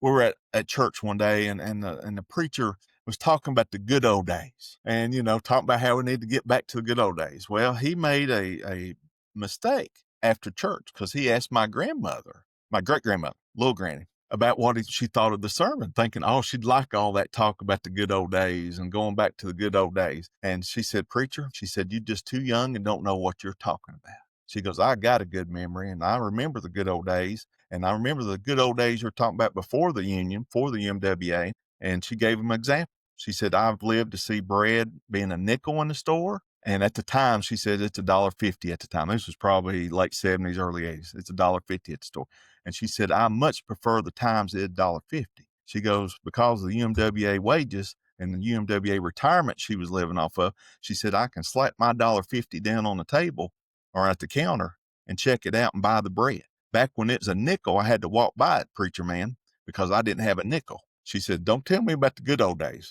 we were at church one day, and the preacher was talking about the good old days, and talking about how we need to get back to the good old days. Well, he made a mistake after church because he asked my grandmother, my great grandmother, little granny, about what she thought of the sermon, thinking, oh, she'd like all that talk about the good old days and going back to the good old days. And she said, preacher, she said, you're just too young and don't know what you're talking about. She goes, I got a good memory and I remember the good old days. And I remember the good old days you're talking about before the union, for the UMWA. And she gave him an example. She said, I've lived to see bread being a nickel in the store. And at the time, she said it's $1.50 at the time. This was probably late 70s, early 80s. It's $1.50 at the store. And she said, I much prefer the times at $1.50. She goes, because of the UMWA wages and the UMWA retirement she was living off of, she said, I can slap my $1.50 down on the table or at the counter and check it out and buy the bread. Back when it was a nickel, I had to walk by it, preacher man, because I didn't have a nickel. She said, don't tell me about the good old days.